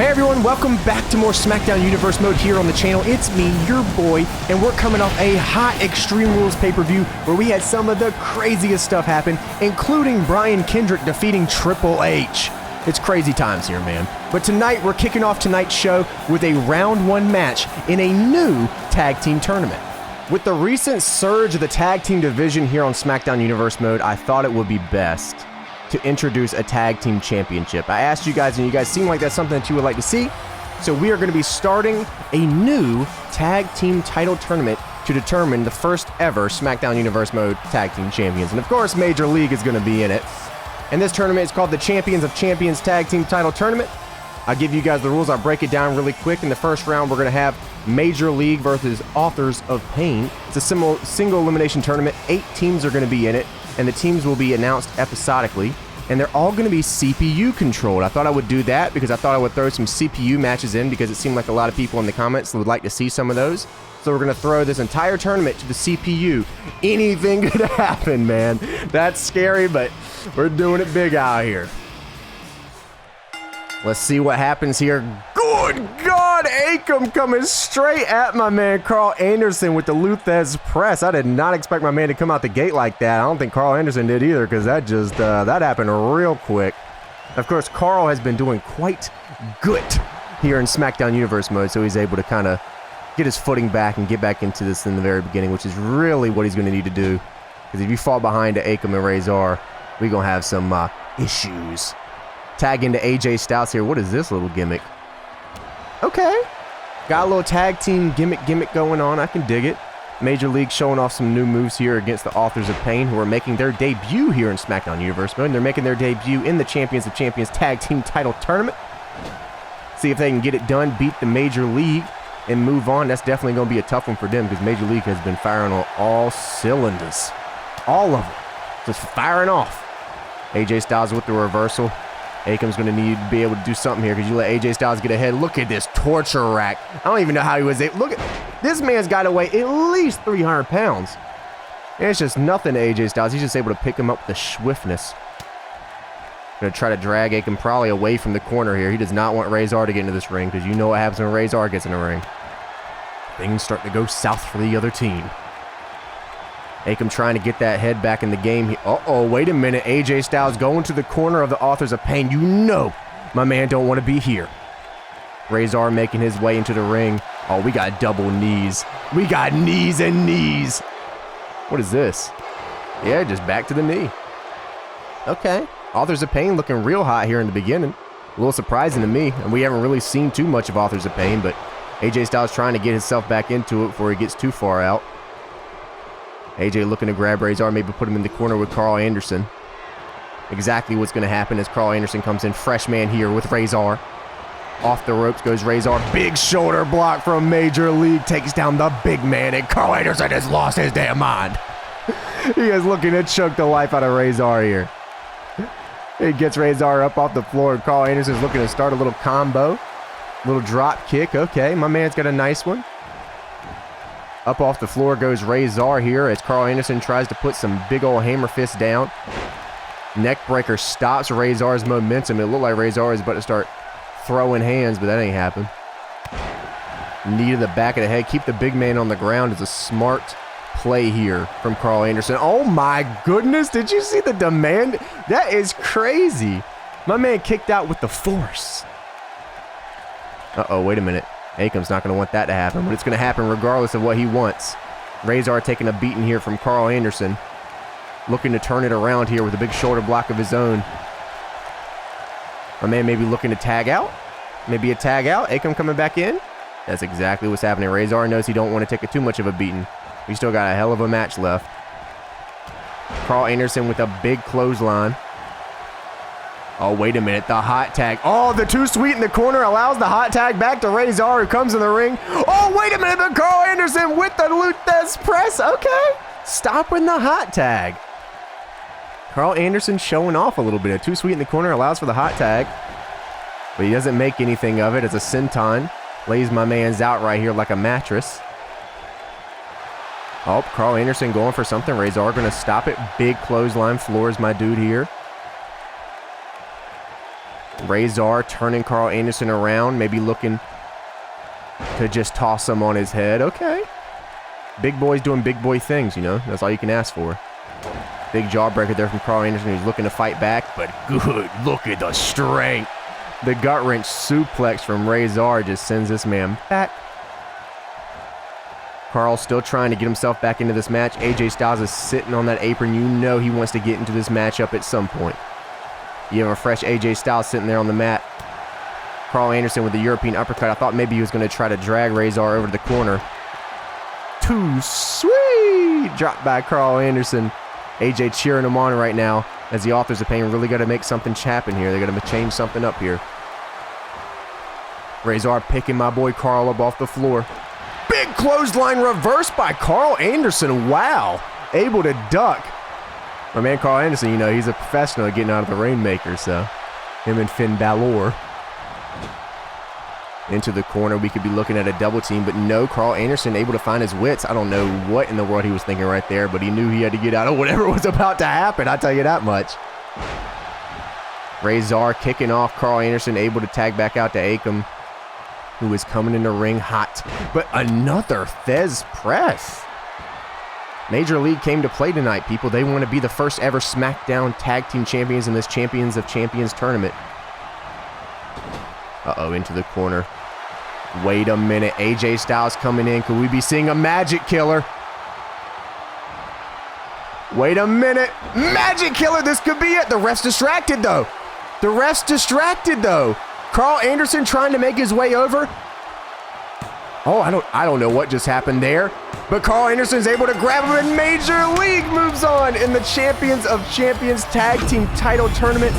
Hey everyone, welcome back to more Smackdown Universe Mode here on the channel. It's me, your boy, and we're coming off a hot Extreme Rules pay-per-view where we had some of the craziest stuff happen, including Brian Kendrick defeating Triple H. It's crazy times here, man. But tonight, we're kicking off tonight's show with a round one match in a new tag team tournament. With the recent surge of the tag team division here on Smackdown Universe Mode, I thought it would be best to introduce a tag team championship. I asked you guys, and you guys seem like that's something that you would like to see. So we are going to be starting a new tag team title tournament to determine the first ever Smackdown Universe Mode tag team champions. And of course, Major League is going to be in it. And this tournament is called the Champions of Champions Tag Team Title Tournament. I'll give you guys the rules. I'll break it down really quick. In the first round, we're going to have Major League versus Authors of Pain. It's a single elimination tournament. 8 teams are going to be in it, and the teams will be announced episodically, and they're all going to be CPU controlled. I thought I would do that because I thought I would throw some CPU matches in because it seemed like a lot of people in the comments would like to see some of those. So we're going to throw this entire tournament to the CPU. Anything could happen, man. That's scary, but we're doing it big out here. Let's see what happens here. Good God, Akam coming straight at my man Carl Anderson with the Luthez press. I did not expect my man to come out the gate like that. I don't think Carl Anderson did either because that just, that happened real quick. Of course, Carl has been doing quite good here in Smackdown Universe Mode, so he's able to kind of get his footing back and get back into this in the very beginning, which is really what he's going to need to do. Because if you fall behind to Akam and Razor, we're going to have some issues. Tag into AJ Styles here. What is this little gimmick? Okay. Got a little tag team gimmick going on. I can dig it. Major League showing off some new moves here against the Authors of Pain, who are making their debut here in Smackdown Universe Mode. And they're making their debut in the Champions of Champions Tag Team Title Tournament. See if they can get it done, beat the Major League, and move on. That's definitely going to be a tough one for them because Major League has been firing on all cylinders. All of them. Just firing off. AJ Styles with the reversal. Akam's going to need to be able to do something here because you let AJ Styles get ahead. Look at this torture rack. I don't even know how he was able. Look at this man's got to weigh at least 300 pounds. And it's just nothing to AJ Styles. He's just able to pick him up with the swiftness. Going to try to drag Akam probably away from the corner here. He does not want Razor to get into this ring because you know what happens when Razor gets in the ring. Things start to go south for the other team. Akam trying to get that head back in the game. Uh-oh, wait a minute. AJ Styles going to the corner of the Authors of Pain. You know my man don't want to be here. Razor making his way into the ring. Oh, we got double knees. We got knees and knees. What is this? Yeah, just back to the knee. Okay. Authors of Pain looking real hot here in the beginning. A little surprising to me. And we haven't really seen too much of Authors of Pain, but AJ Styles trying to get himself back into it before he gets too far out. AJ looking to grab Razor, maybe put him in the corner with Carl Anderson. Exactly what's going to happen as Carl Anderson comes in. Fresh man here with Razor. Off the ropes goes Razor. Big shoulder block from Major League. Takes down the big man, and Carl Anderson has lost his damn mind. He is looking to choke the life out of Razor here. He gets Razor up off the floor. Carl Anderson's looking to start a little combo. Little drop kick. Okay, my man's got a nice one. Up off the floor goes Razor here as Carl Anderson tries to put some big old hammer fist down. Neckbreaker stops Razor's momentum. It looked like Razor is about to start throwing hands, but that ain't happened. Knee to the back of the head. Keep the big man on the ground is a smart play here from Carl Anderson. Oh my goodness, did you see the demand? That is crazy. My man kicked out with the force. Uh-oh, wait a minute. Akam's not going to want that to happen, but it's going to happen regardless of what he wants. Razor taking a beating here from Carl Anderson. Looking to turn it around here with a big shoulder block of his own. My man maybe looking to tag out. Maybe a tag out. Akam coming back in. That's exactly what's happening. Razor knows he don't want to take too much of a beating. We still got a hell of a match left. Carl Anderson with a big clothesline. Oh, wait a minute. The hot tag. Oh, the Too Sweet in the corner allows the hot tag back to Razor, who comes in the ring. Oh, wait a minute. The Carl Anderson with the Luthez press. Okay. Stopping the hot tag. Carl Anderson showing off a little bit. Too Sweet in the corner allows for the hot tag. But he doesn't make anything of it as a senton. Lays my man's out right here like a mattress. Oh, Carl Anderson going for something. Razor going to stop it. Big clothesline floors my dude here. Razor turning Carl Anderson around, maybe looking to just toss him on his head. Okay. Big boy's doing big boy things, you know. That's all you can ask for. Big jawbreaker there from Carl Anderson. He's looking to fight back, but good. Look at the strength. The gut wrench suplex from Razor just sends this man back. Carl still trying to get himself back into this match. AJ Styles is sitting on that apron. You know he wants to get into this matchup at some point. You have a fresh AJ Styles sitting there on the mat. Carl Anderson with the European uppercut. I thought maybe he was going to try to drag Razor over to the corner. Too sweet! Dropped by Carl Anderson. AJ cheering him on right now as the Authors of Pain really got to make something happen here. They got to change something up here. Razor picking my boy Carl up off the floor. Big clothesline reverse by Carl Anderson. Wow. Able to duck. My man Carl Anderson, you know, he's a professional at getting out of the Rainmaker, so him and Finn Balor. Into the corner, we could be looking at a double team, but no, Carl Anderson able to find his wits. I don't know what in the world he was thinking right there, but he knew he had to get out of whatever was about to happen, I'll tell you that much. Razor kicking off Carl Anderson, able to tag back out to Akam, who is coming in the ring hot. But another Thez press. Major League came to play tonight, people. They want to be the first ever SmackDown Tag Team Champions in this Champions of Champions tournament. Uh-oh, into the corner. Wait a minute. AJ Styles coming in. Could we be seeing a Magic Killer? Wait a minute. Magic Killer. This could be it. The ref's distracted, though. The ref's distracted, though. Carl Anderson trying to make his way over. Oh, I don't know what just happened there. But Carl Anderson's able to grab him, and Major League moves on in the Champions of Champions Tag Team title tournament.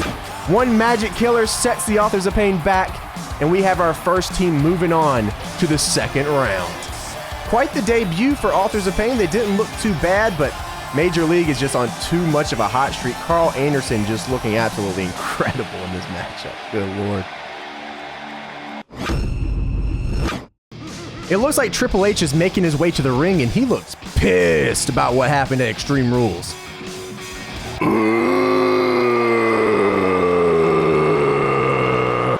One Magic Killer sets the Authors of Pain back, and we have our first team moving on to the second round. Quite the debut for Authors of Pain. They didn't look too bad, but Major League is just on too much of a hot streak. Carl Anderson just looking absolutely incredible in this matchup. Good Lord. It looks like Triple H is making his way to the ring, and he looks pissed about what happened at Extreme Rules.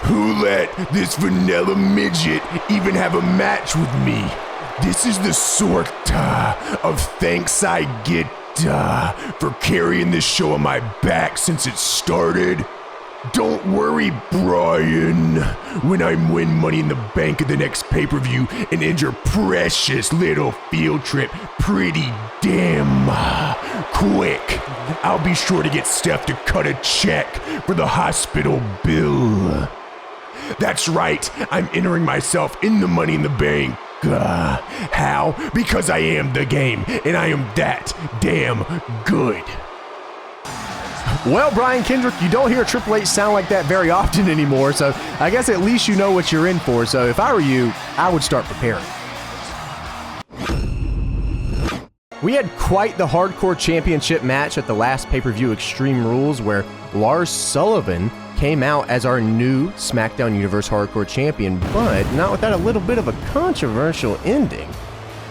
Who let this vanilla midget even have a match with me? This is the sort of thanks I get for carrying this show on my back since it started. Don't worry, Brian. When I win Money in the Bank at the next pay-per-view and end your precious little field trip pretty damn quick, I'll be sure to get Steph to cut a check for the hospital bill. That's right, I'm entering myself in the Money in the Bank. How? Because I am the game, and I am that damn good. Well, Brian Kendrick, you don't hear Triple H sound like that very often anymore, so I guess at least you know what you're in for. So if I were you, I would start preparing. We had quite the Hardcore Championship match at the last pay-per-view Extreme Rules, where Lars Sullivan came out as our new Smackdown Universe Hardcore Champion, but not without a little bit of a controversial ending.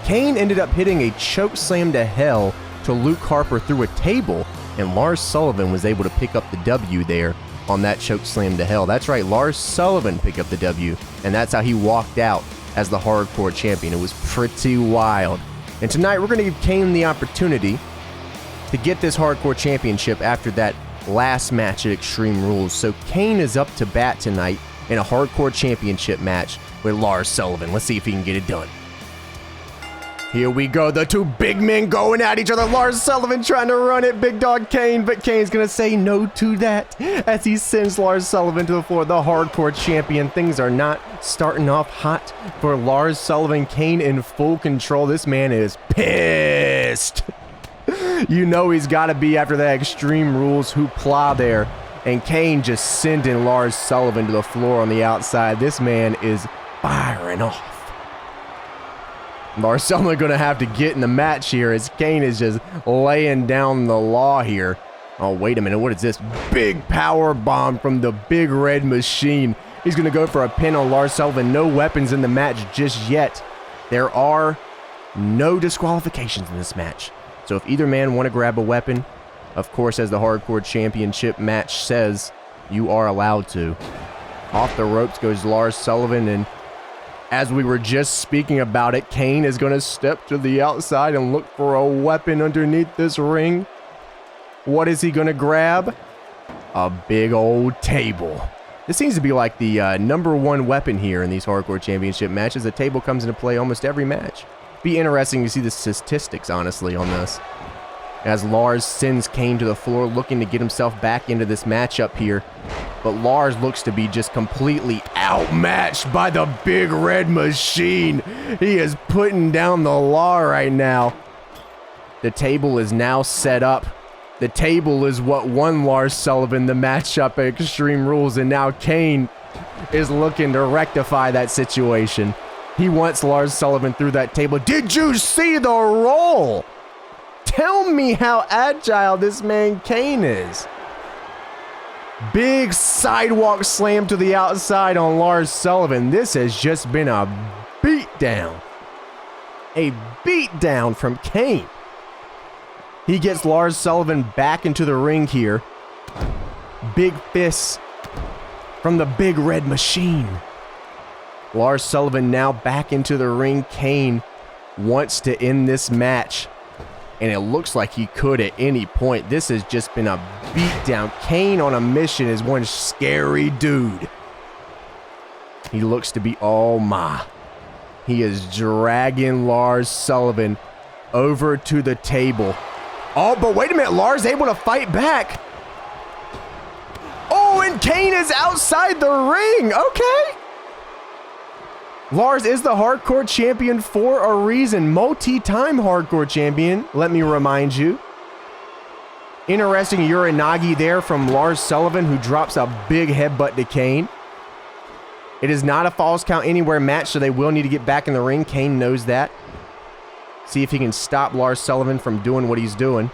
Kane ended up hitting a choke slam to hell to Luke Harper through a table, and Lars Sullivan was able to pick up the W there on that choke slam to hell. That's right, Lars Sullivan picked up the W, and that's how he walked out as the Hardcore Champion. It was pretty wild. And tonight we're going to give Kane the opportunity to get this Hardcore Championship after that last match at Extreme Rules. So Kane is up to bat tonight in a Hardcore Championship match with Lars Sullivan. Let's see if he can get it done. Here we go, the two big men going at each other. Lars Sullivan trying to run it, Big Dog Kane, but Kane's going to say no to that as he sends Lars Sullivan to the floor, the Hardcore Champion. Things are not starting off hot for Lars Sullivan. Kane in full control. This man is pissed. You know he's got to be after that Extreme Rules hoopla there. And Kane just sending Lars Sullivan to the floor on the outside. This man is firing off. Lars Sullivan going to have to get in the match here as Kane is just laying down the law here. Oh, wait a minute. What is this? Big power bomb from the Big Red Machine. He's going to go for a pin on Lars Sullivan. No weapons in the match just yet. There are no disqualifications in this match. So if either man want to grab a weapon, of course, as the Hardcore Championship match says, you are allowed to. Off the ropes goes Lars Sullivan, and as we were just speaking about it, Kane is going to step to the outside and look for a weapon underneath this ring. What is he going to grab? A big old table. This seems to be like the #1 weapon here in these Hardcore Championship matches. The table comes into play almost every match. Be interesting to see the statistics, honestly, on this. As Lars sends Kane to the floor looking to get himself back into this matchup here. But Lars looks to be just completely outmatched by the big red machine. He is putting down the law right now. The table is now set up. The table is what won Lars Sullivan the matchup at Extreme Rules, and now Kane is looking to rectify that situation. He wants Lars Sullivan through that table. Did you see the roll? Tell me how agile this man Kane is. Big sidewalk slam to the outside on Lars Sullivan. This has just been a beatdown. A beatdown from Kane. He gets Lars Sullivan back into the ring here. Big fists from the big red machine. Lars Sullivan now back into the ring. Kane wants to end this match, and it looks like he could at any point. This has just been a beatdown. Kane on a mission is one scary dude. He looks to be, oh my. He is dragging Lars Sullivan over to the table. Oh, but wait a minute. Lars able to fight back. Oh, and Kane is outside the ring. Okay. Lars is the Hardcore Champion for a reason. Multi-time Hardcore Champion, let me remind you. Interesting Uranagi there from Lars Sullivan, who drops a big headbutt to Kane. It is not a Falls Count Anywhere match, so they will need to get back in the ring. Kane knows that. See if he can stop Lars Sullivan from doing what he's doing.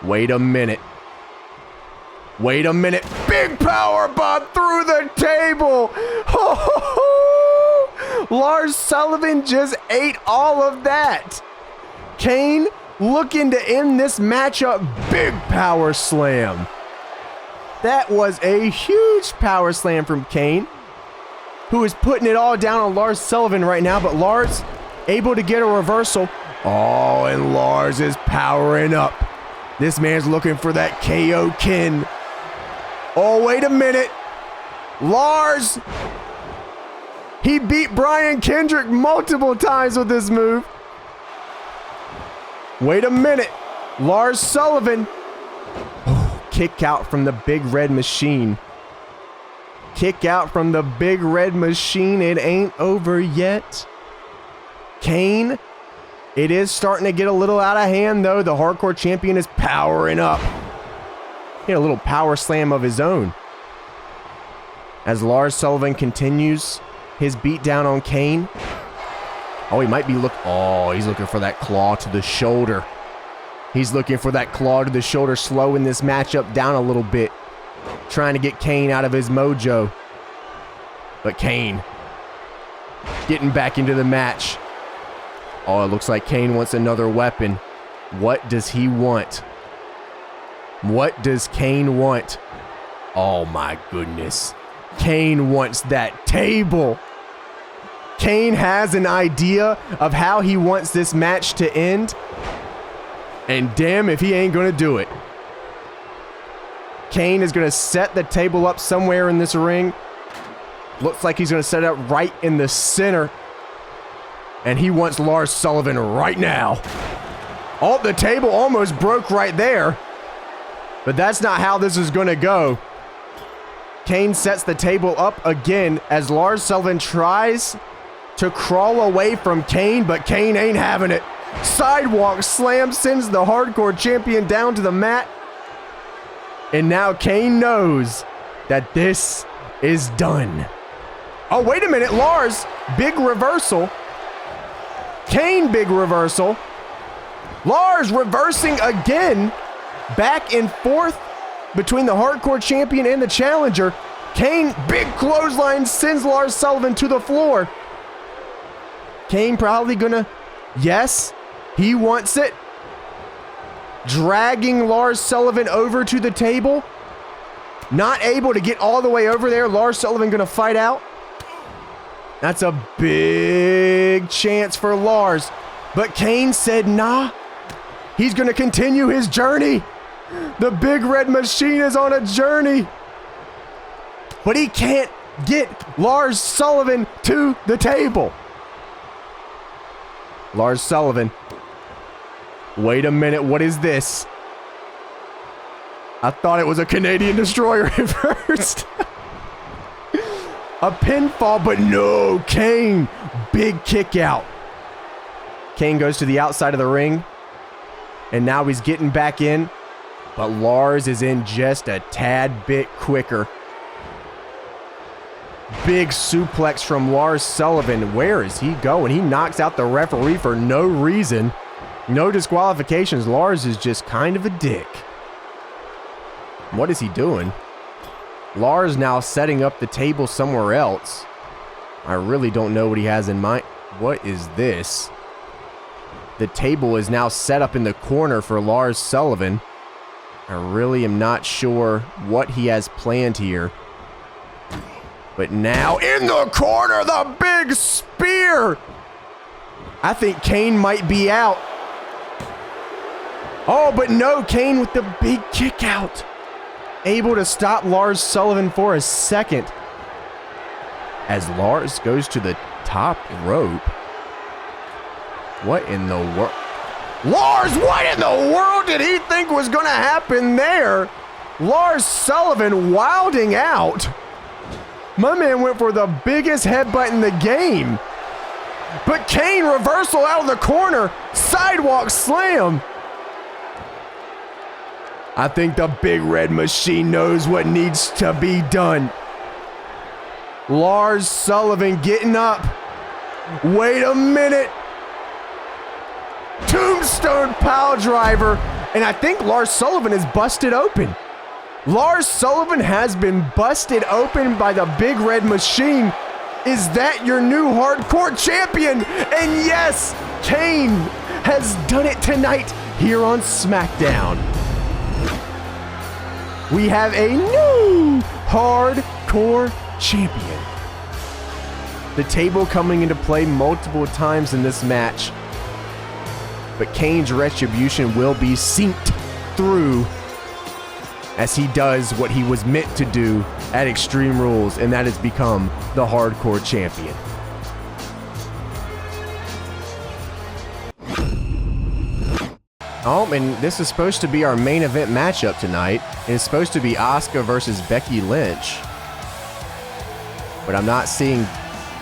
Wait a minute. Wait a minute. Big power bomb through the table. Lars Sullivan just ate all of that. Kane looking to end this matchup. Big power slam. That was a huge power slam from Kane, who is putting it all down on Lars Sullivan right now, but Lars able to get a reversal. Oh, and Lars is powering up. This man's looking for that KO kin. Oh, wait a minute. Lars, he beat Brian Kendrick multiple times with this move. Wait a minute. Lars Sullivan. Oh, kick out from the big red machine. Kick out from the big red machine. It ain't over yet. Kane, it is starting to get a little out of hand, though. The Hardcore Champion is powering up. He had a little power slam of his own. As Lars Sullivan continues his beatdown on Kane. Oh, he might be he's looking for that claw to the shoulder. He's looking for that claw to the shoulder, slowing this matchup down a little bit. Trying to get Kane out of his mojo. But Kane getting back into the match. Oh, it looks like Kane wants another weapon. What does he want? What does Kane want? Oh my goodness. Kane wants that table. Kane has an idea of how he wants this match to end. And damn if he ain't gonna do it. Kane is gonna set the table up somewhere in this ring. Looks like he's gonna set it up right in the center. And he wants Lars Sullivan right now. Oh, the table almost broke right there. But that's not how this is gonna go. Kane sets the table up again as Lars Sullivan tries to crawl away from Kane, but Kane ain't having it. Sidewalk slam sends the Hardcore Champion down to the mat. And now Kane knows that this is done. Oh, wait a minute, Lars, big reversal. Kane, big reversal. Lars reversing again. Back and forth between the Hardcore Champion and the Challenger. Kane, big clothesline, sends Lars Sullivan to the floor. Kane probably gonna, yes, he wants it. Dragging Lars Sullivan over to the table. Not able to get all the way over there. Lars Sullivan gonna fight out. That's a big chance for Lars. But Kane said, nah. He's gonna continue his journey. The big red machine is on a journey. But he can't get Lars Sullivan to the table. Lars Sullivan. Wait a minute, what is this? I thought it was a Canadian Destroyer at first. A pinfall, but no, Kane. Big kick out. Kane goes to the outside of the ring. And now he's getting back in. But Lars is in just a tad bit quicker. Big suplex from Lars Sullivan. Where is he going? He knocks out the referee for no reason. No disqualifications. Lars is just kind of a dick. What is he doing? Lars now setting up the table somewhere else. I really don't know what he has in mind. What is this? The table is now set up in the corner for Lars Sullivan. I really am not sure what he has planned here. But now in the corner, the big spear. I think Kane might be out. Oh, but no, Kane with the big kick out. Able to stop Lars Sullivan for a second. As Lars goes to the top rope. What in the world? Lars, what in the world did he think was going to happen there? Lars Sullivan wilding out. My man went for the biggest headbutt in the game. But Kane reversal out of the corner. Sidewalk slam. I think the big red machine knows what needs to be done. Lars Sullivan getting up. Wait a minute. Tombstone pile driver. And I think Lars Sullivan is busted open. Lars Sullivan has been busted open by the big red machine. Is that your new hardcore champion? And yes, Kane has done it tonight here on SmackDown. We have a new hardcore champion. The table coming into play multiple times in this match. But Kane's retribution will be synced through as he does what he was meant to do at Extreme Rules, and that is become the hardcore champion. Oh, and this is supposed to be our main event matchup tonight. It's supposed to be Asuka versus Becky Lynch. But I'm not seeing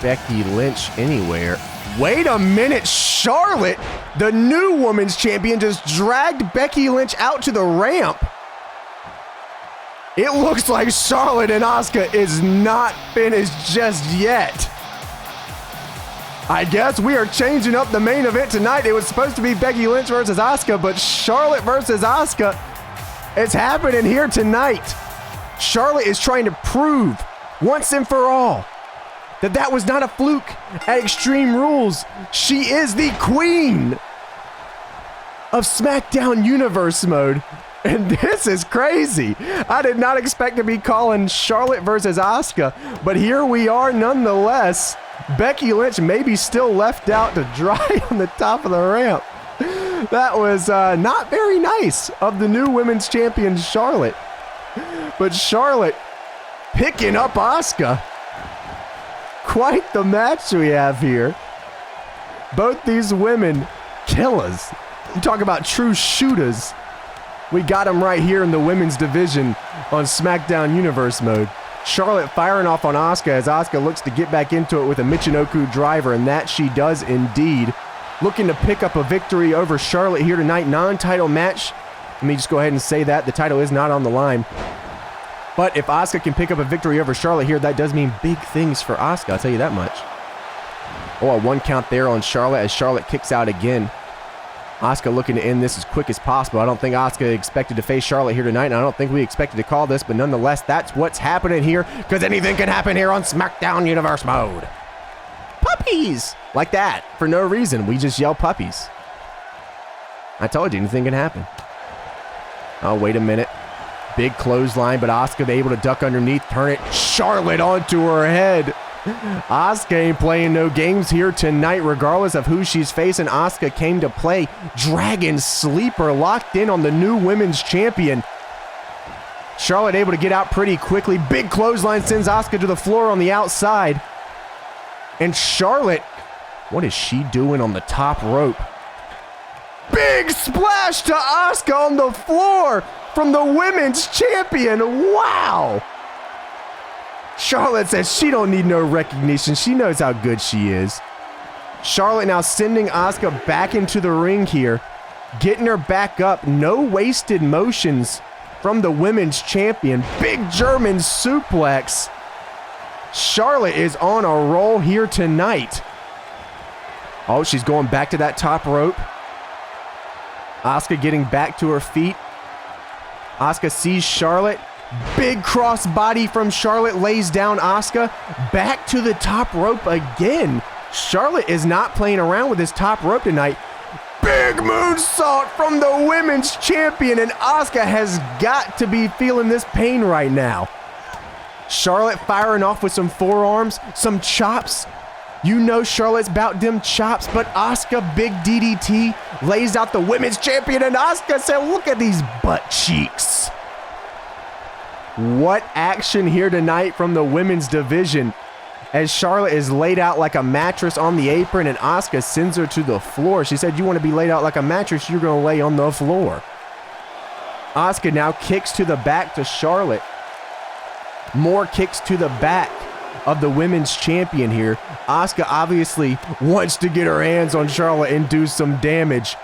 Becky Lynch anywhere. Wait a minute, Charlotte, the new women's champion, just dragged Becky Lynch out to the ramp. It looks like Charlotte and Asuka is not finished just yet. I guess we are changing up the main event tonight. It was supposed to be Becky Lynch versus Asuka, but Charlotte versus Asuka, it's happening here tonight. Charlotte is trying to prove once and for all that that was not a fluke at Extreme Rules. She is the queen of Smackdown Universe Mode. And this is crazy. I did not expect to be calling Charlotte versus Asuka, but here we are nonetheless. Becky Lynch maybe still left out to dry on the top of the ramp. That was not very nice of the new women's champion, Charlotte. But Charlotte picking up Asuka. Quite the match we have here. Both these women, killers. You talk about true shooters. We got them right here in the women's division on SmackDown Universe Mode. Charlotte firing off on Asuka as Asuka looks to get back into it with a Michinoku driver, and that she does indeed. Looking to pick up a victory over Charlotte here tonight. Non-title match. Let me just go ahead and say that. The title is not on the line. But if Asuka can pick up a victory over Charlotte here, that does mean big things for Asuka, I'll tell you that much. Oh, a 1 count there on Charlotte as Charlotte kicks out again. Asuka looking to end this as quick as possible. I don't think Asuka expected to face Charlotte here tonight, and I don't think we expected to call this, but nonetheless, that's what's happening here, because anything can happen here on SmackDown Universe Mode. Puppies! Like that, for no reason. We just yell puppies. I told you, anything can happen. Oh, wait a minute. Big clothesline, but Asuka able to duck underneath, turn it, Charlotte onto her head. Asuka ain't playing no games here tonight, regardless of who she's facing. Asuka came to play. Dragon Sleeper locked in on the new women's champion. Charlotte able to get out pretty quickly. Big clothesline sends Asuka to the floor on the outside. And Charlotte, what is she doing on the top rope? Big splash to Asuka on the floor from the women's champion. Wow. Charlotte says she don't need no recognition. She knows how good she is. Charlotte now sending Asuka back into the ring here. Getting her back up. No wasted motions from the women's champion. Big German suplex. Charlotte is on a roll here tonight. Oh, she's going back to that top rope. Asuka getting back to her feet. Asuka sees Charlotte. Big crossbody from Charlotte, lays down Asuka. Back to the top rope again. Charlotte is not playing around with this top rope tonight. Big moonsault from the women's champion, and Asuka has got to be feeling this pain right now. Charlotte firing off with some forearms, some chops. You know Charlotte's about them chops, but Asuka, big DDT, lays out the women's champion, and Asuka said, look at these butt cheeks. What action here tonight from the women's division as Charlotte is laid out like a mattress on the apron and Asuka sends her to the floor. She said, you want to be laid out like a mattress, you're going to lay on the floor. Asuka now kicks to the back to Charlotte. More kicks to the back of the women's champion here. Asuka obviously wants to get her hands on Charlotte and do some damage.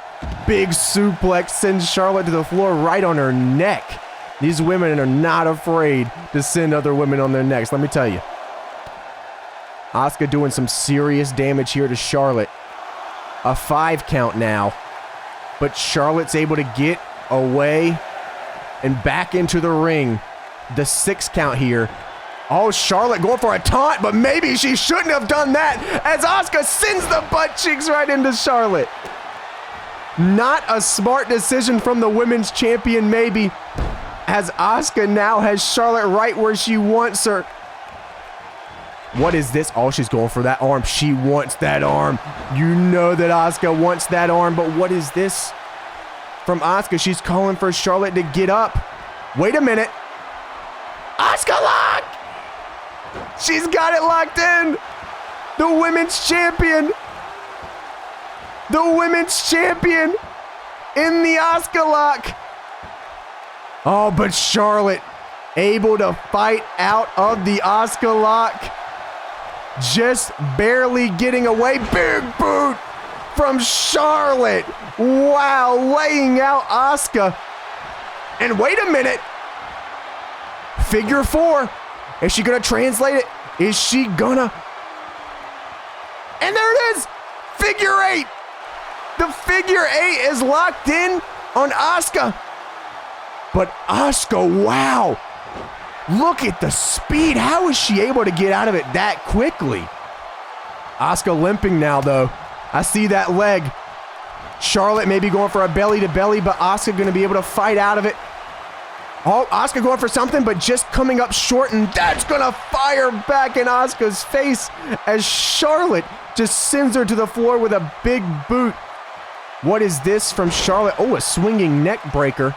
Big suplex sends Charlotte to the floor right on her neck. These women are not afraid to send other women on their necks, let me tell you. Asuka doing some serious damage here to Charlotte. A 5 count now. But Charlotte's able to get away and back into the ring. The 6 count here. Oh, Charlotte going for a taunt, but maybe she shouldn't have done that as Asuka sends the butt cheeks right into Charlotte. Not a smart decision from the women's champion, maybe, as Asuka now has Charlotte right where she wants her. What is this? Oh, she's going for that arm. She wants that arm. You know that Asuka wants that arm, but what is this? From Asuka, she's calling for Charlotte to get up. Wait a minute. Asuka lock! She's got it locked in. The women's champion. The women's champion in the Asuka lock. Oh, but Charlotte able to fight out of the Asuka lock. Just barely getting away. Big boot from Charlotte. Wow, laying out Asuka. And wait a minute. Figure 4. Is she gonna translate it? Is she gonna? And there it is. Figure 8. The figure 8 is locked in on Asuka. But Asuka, wow. Look at the speed. How is she able to get out of it that quickly? Asuka limping now, though. I see that leg. Charlotte may be going for a belly-to-belly, but Asuka going to be able to fight out of it. Oh, Asuka going for something, but just coming up short, and that's going to fire back in Asuka's face as Charlotte just sends her to the floor with a big boot. What is this from Charlotte? Oh, a swinging neck breaker.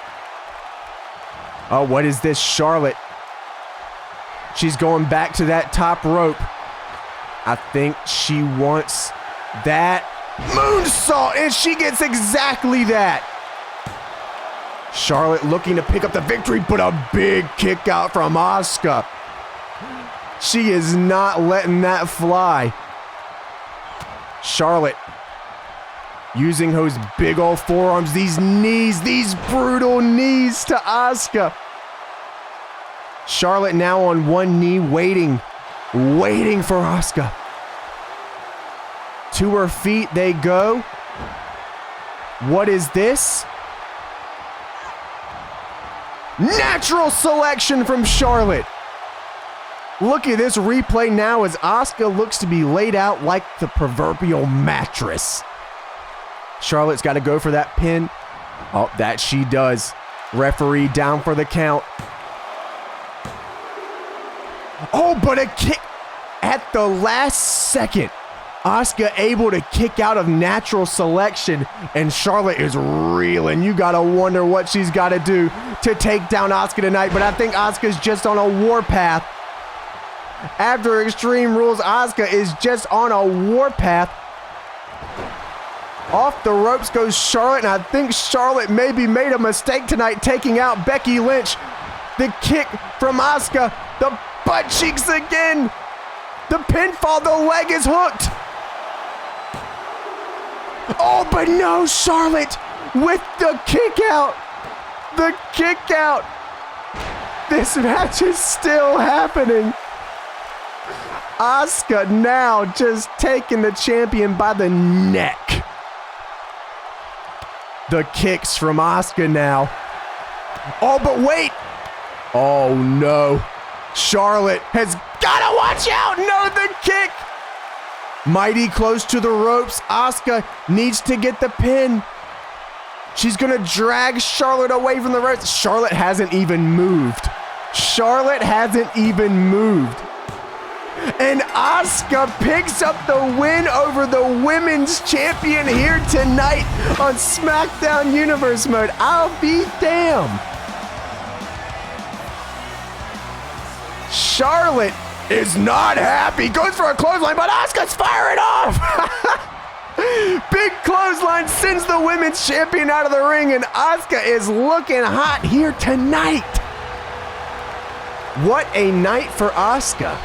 Oh, what is this, Charlotte? She's going back to that top rope. I think she wants that moonsault, and she gets exactly that. Charlotte looking to pick up the victory, but a big kick out from Asuka. She is not letting that fly. Charlotte using those big old forearms, these knees, these brutal knees to Asuka. Charlotte now on one knee, waiting for Asuka. To her feet they go. What is this? Natural selection from Charlotte. Look at this replay now as Asuka looks to be laid out like the proverbial mattress. Charlotte's got to go for that pin. Oh, that she does. Referee down for the count. Oh, but a kick at the last second. Asuka able to kick out of natural selection, and Charlotte is reeling. You gotta wonder what she's gotta do to take down Asuka tonight, but I think Asuka's just on a warpath. After Extreme Rules, Asuka is just on a warpath. Off the ropes goes Charlotte, and I think Charlotte maybe made a mistake tonight taking out Becky Lynch. The kick from Asuka, the butt cheeks again. The pinfall, the leg is hooked. Oh, but no, Charlotte with the kick out. The kick out. This match is still happening. Asuka now just taking the champion by the neck. The kicks from Asuka now. Oh, but wait. Oh, no. Charlotte has got to watch out. No, the kick. Mighty close to the ropes. Asuka needs to get the pin. She's going to drag Charlotte away from the ropes. Charlotte hasn't even moved. Charlotte hasn't even moved. And Asuka picks up the win over the women's champion here tonight on Smackdown Universe Mode. I'll be damned. Charlotte is not happy. Goes for a clothesline, but Asuka's firing off. Big clothesline sends the women's champion out of the ring, and Asuka is looking hot here tonight. What a night for Asuka.